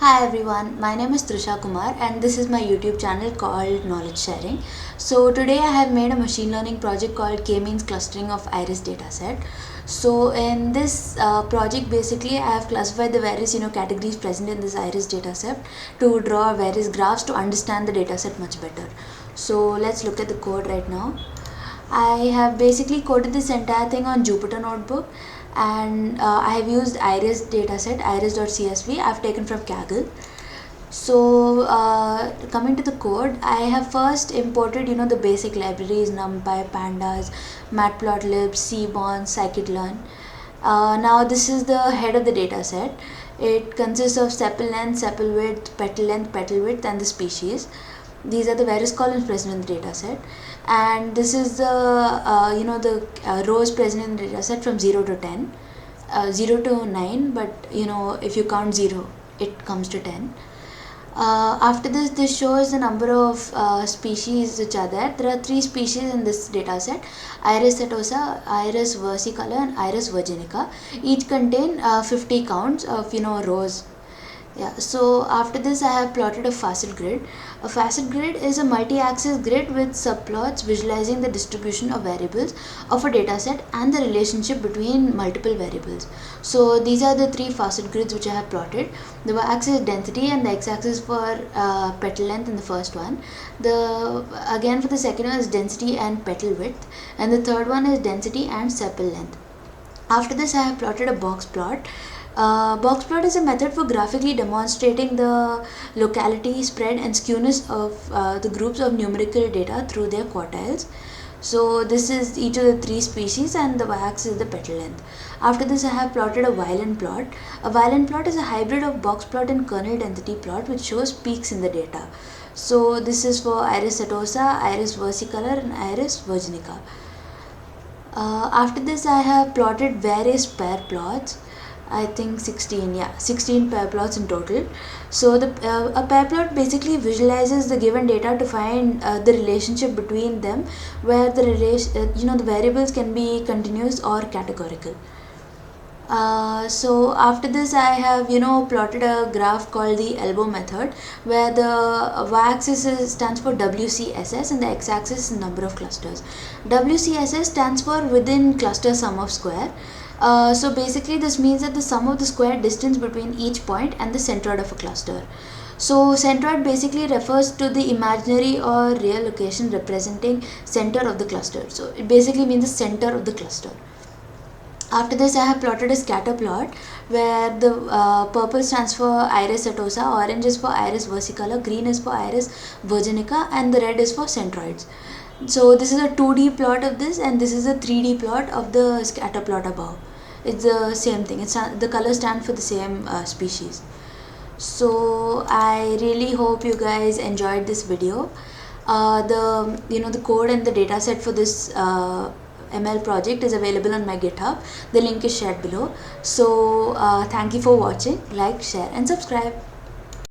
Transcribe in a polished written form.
Hi everyone, my name is Trisha Kumar and this is my YouTube channel called Knowledge Sharing. So today I have made a machine learning project called K-means clustering of iris dataset. So in this project basically I have classified the various categories present in this iris dataset to draw various graphs to understand the dataset much better. So let's look at the code right now. I have basically coded this entire thing on Jupyter Notebook, and I have used iris dataset, iris.csv I've taken from Kaggle. So coming to the code, I have first imported the basic libraries NumPy, Pandas, Matplotlib, Seaborn, scikit-learn. Now this is the head of the dataset. It consists of sepal length, sepal width, petal width and the species. These are the various columns present in the dataset, and this is the rows present in the dataset from 0 to 10, 0 to 9, but if you count 0 it comes to 10. After this shows the number of species which are there. There are 3 species in this dataset: Iris setosa, Iris versicolor and Iris virginica. Each contain 50 counts of rows. Yeah, so after this I have plotted a facet grid. A facet grid is a multi-axis grid with subplots visualizing the distribution of variables of a dataset and the relationship between multiple variables. So these are the 3 facet grids which I have plotted. The y-axis is density and the x-axis for petal length in the first one. Again for the second one is density and petal width, and the third one is density and sepal length. After this I have plotted a box plot. Box plot is a method for graphically demonstrating the locality, spread and skewness of the groups of numerical data through their quartiles. So this is each of the 3 species, and the y-axis is the petal length. After this I have plotted a violin plot. A violin plot is a hybrid of box plot and kernel density plot which shows peaks in the data. So this is for Iris setosa, Iris versicolor and Iris virginica. After this I have plotted various pair plots. I think 16 pair plots in total. So a pair plot basically visualizes the given data to find the relationship between them, where the the variables can be continuous or categorical. So after this I have plotted a graph called the elbow method, where the y-axis stands for WCSS and the x-axis is number of clusters. WCSS stands for within cluster sum of square. So basically this means that the sum of the square distance between each point and the centroid of a cluster. So centroid basically refers to the imaginary or real location representing center of the cluster. So it basically means the center of the cluster. After this I have plotted a scatter plot, where the purple stands for Iris setosa, orange is for Iris versicolor, green is for Iris virginica and the red is for centroids. So this is a 2D plot of this, and this is a 3D plot of the scatter plot above. It's the same thing. The colors stand for the same species. So I really hope you guys enjoyed this video. The code and the data set for this ML project is available on my GitHub. The link is shared below. So thank you for watching. Like, share and subscribe.